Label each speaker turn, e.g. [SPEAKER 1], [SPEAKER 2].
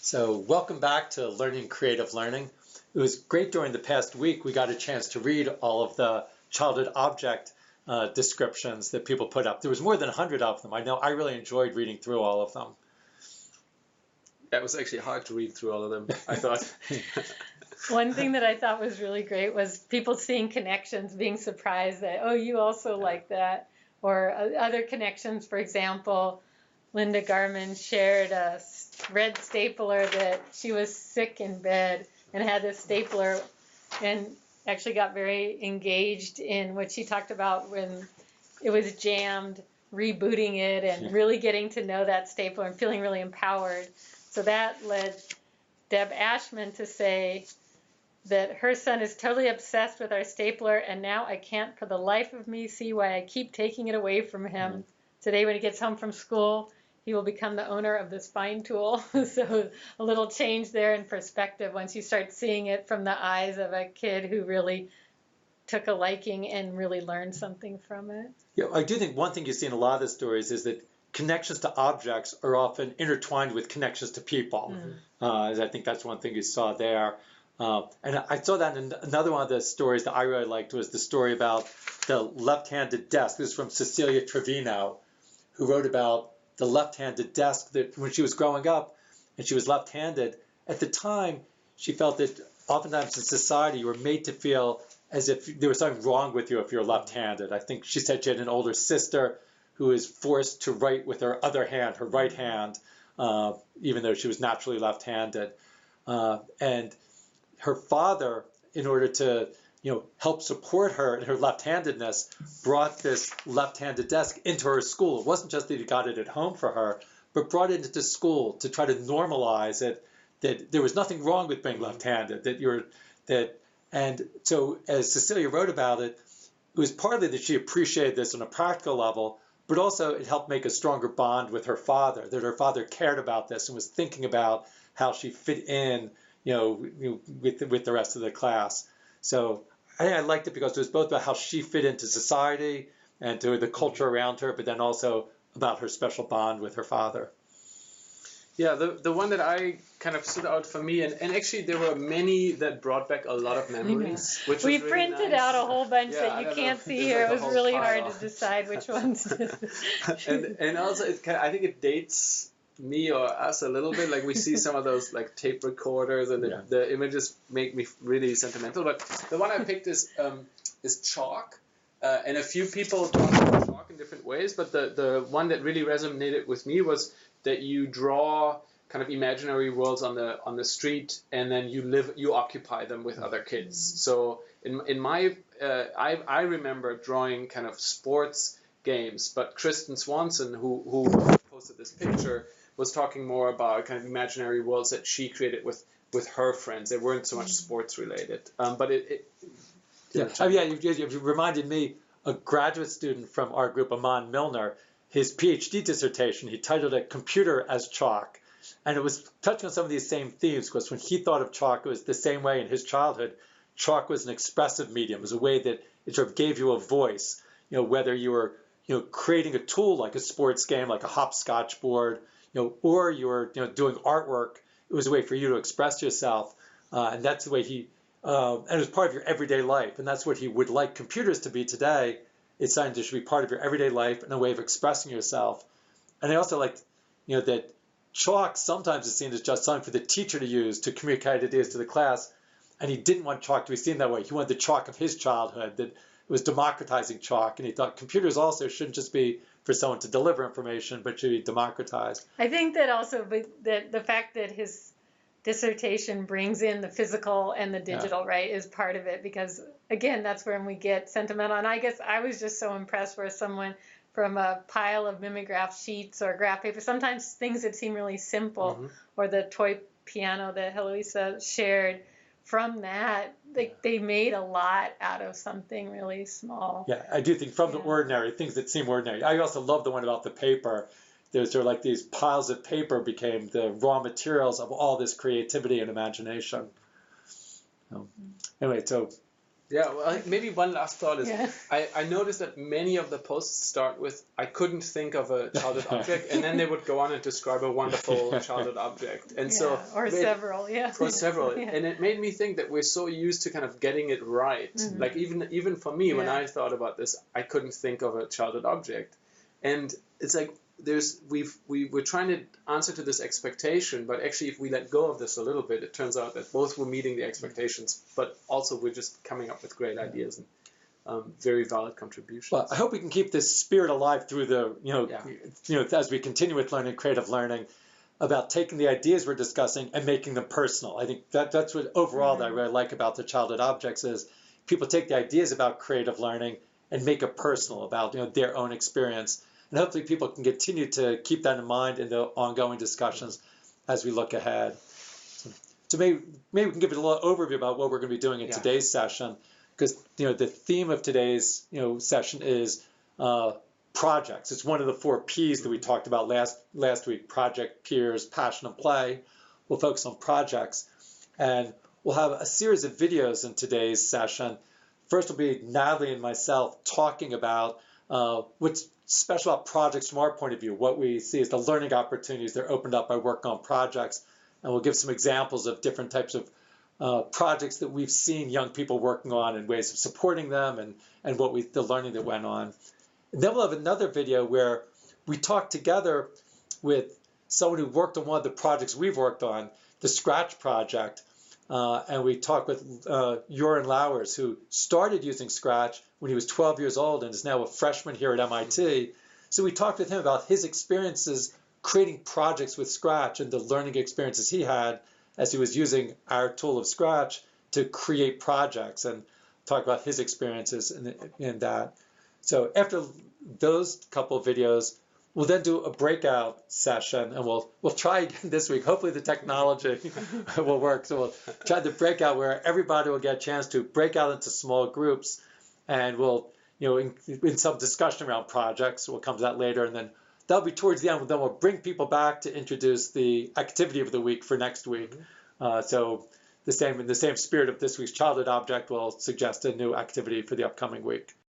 [SPEAKER 1] So welcome back to Learning Creative Learning. It was great during the past week. We got a chance to read all of the childhood object descriptions that people put up. There was more than 100 of them. I know I really enjoyed reading through all of them.
[SPEAKER 2] That was actually hard to read through all of them, I thought.
[SPEAKER 3] One thing that I thought was really great was people seeing connections, being surprised that, oh, you also like that. Or other connections, for example, Linda Garman shared a red stapler that she was sick in bed and had this stapler and actually got very engaged in what she talked about when it was jammed, rebooting it and really getting to know that stapler and feeling really empowered. So that led Deb Ashman to say that her son is totally obsessed with our stapler, and now I can't for the life of me see why I keep taking it away from him. Today when he gets home from school, he will become the owner of the spine tool. So a little change there in perspective once you start seeing it from the eyes of a kid who really took a liking and really learned something from it.
[SPEAKER 1] Yeah, I do think one thing you see in a lot of the stories is that connections to objects are often intertwined with connections to people. I think that's one thing you saw there. And I saw that in another one of the stories that I really liked was the story about the left-handed desk. This is from Cecilia Trevino, who wrote about the left-handed desk that when she was growing up and she was left-handed, at the time she felt that oftentimes in society you were made to feel as if there was something wrong with you if you're left-handed. I think she said she had an older sister who was forced to write with her other hand, her right hand, even though she was naturally left-handed. And her father, in order to help support her in her left-handedness, brought this left-handed desk into her school. It wasn't just that he got it at home for her, but brought it into school to try to normalize it, that there was nothing wrong with being left-handed, and so as Cecilia wrote about it, it was partly that she appreciated this on a practical level, but also it helped make a stronger bond with her father, that her father cared about this and was thinking about how she fit in, with the rest of the class. So I liked it because it was both about how she fit into society and to the culture around her, but then also about her special bond with her father.
[SPEAKER 2] Yeah, the one that I kind of stood out for me, and actually there were many that brought back a lot of memories. Which
[SPEAKER 3] we
[SPEAKER 2] was really
[SPEAKER 3] printed
[SPEAKER 2] nice.
[SPEAKER 3] out a whole bunch that you can't see here. It was really hard to decide which ones.
[SPEAKER 2] and also, I think it dates me or us a little bit. Like we see some of those like tape recorders, and the images make me really sentimental. But the one I picked is chalk, and a few people talk about chalk in different ways. But the one that really resonated with me was that you draw kind of imaginary worlds on the street, and then you occupy them with other kids. So in my I remember drawing kind of sports games, but Kristen Swanson, who posted this picture, was talking more about kind of imaginary worlds that she created with her friends. They weren't so much sports related, but
[SPEAKER 1] you reminded me, a graduate student from our group, Aman Milner, his PhD dissertation, he titled it Computer as Chalk. And it was touching on some of these same themes, because when he thought of chalk, it was the same way in his childhood. Chalk was an expressive medium. It was a way that it sort of gave you a voice, whether you were creating a tool like a sports game, like a hopscotch board, or you were doing artwork. It was a way for you to express yourself. And that's the way and it was part of your everyday life. And that's what he would like computers to be today. It's something that should be part of your everyday life and a way of expressing yourself. And I also liked, that chalk sometimes is seen as just something for the teacher to use to communicate ideas to the class. And he didn't want chalk to be seen that way. He wanted the chalk of his childhood, that it was democratizing chalk. And he thought computers also shouldn't just be for someone to deliver information, but should be democratized.
[SPEAKER 3] I think that also that the fact that his dissertation brings in the physical and the digital, right, is part of it, because again, that's when we get sentimental. And I guess I was just so impressed where someone from a pile of mimeograph sheets or graph paper, sometimes things that seem really simple, or the toy piano that Heloisa shared, from that, they made a lot out of something really small.
[SPEAKER 1] Yeah, I do think from the ordinary, things that seem ordinary. I also love the one about the paper. There's sort of like these piles of paper became the raw materials of all this creativity and imagination. Anyway, so
[SPEAKER 2] Yeah, well, maybe one last thought is
[SPEAKER 3] Yeah.
[SPEAKER 2] I noticed that many of the posts start with I couldn't think of a childhood object, and then they would go on and describe a wonderful childhood object, and so
[SPEAKER 3] or several, yeah.
[SPEAKER 2] or several,
[SPEAKER 3] Yeah.
[SPEAKER 2] and it made me think that we're so used to kind of getting it right.
[SPEAKER 3] Mm-hmm.
[SPEAKER 2] Like even for me, when
[SPEAKER 3] Yeah.
[SPEAKER 2] I thought about this, I couldn't think of a childhood object, and it's like we're trying to answer to this expectation, but actually if we let go of this a little bit, it turns out that both we're meeting the expectations, but also we're just coming up with great ideas and very valid contributions.
[SPEAKER 1] Well, I hope we can keep this spirit alive through the as we continue with learning, creative learning, about taking the ideas we're discussing and making them personal. I think that's what overall that I really like about the childhood objects is people take the ideas about creative learning and make it personal about their own experience. And hopefully people can continue to keep that in mind in the ongoing discussions as we look ahead. So maybe we can give it a little overview about what we're going to be doing in today's session, because the theme of today's session is projects. It's one of the 4 P's that we talked about last week: project, peers, passion, and play. We'll focus on projects, and we'll have a series of videos in today's session. First will be Natalie and myself talking about what's special about projects from our point of view, what we see as the learning opportunities that are opened up by working on projects. And we'll give some examples of different types of projects that we've seen young people working on and ways of supporting them and the learning that went on. And then we'll have another video where we talk together with someone who worked on one of the projects we've worked on, the Scratch project. And we talk with Joran Lauwers, who started using Scratch when he was 12 years old and is now a freshman here at MIT. So we talked with him about his experiences creating projects with Scratch and the learning experiences he had as he was using our tool of Scratch to create projects, and talk about his experiences in that. So after those couple of videos, we'll then do a breakout session, and we'll try again this week. Hopefully the technology will work. So we'll try the breakout where everybody will get a chance to break out into small groups, and we'll, in some discussion around projects. We'll come to that later, and then that'll be towards the end. Then we'll bring people back to introduce the activity of the week for next week. So in the same spirit of this week's childhood object, we'll suggest a new activity for the upcoming week.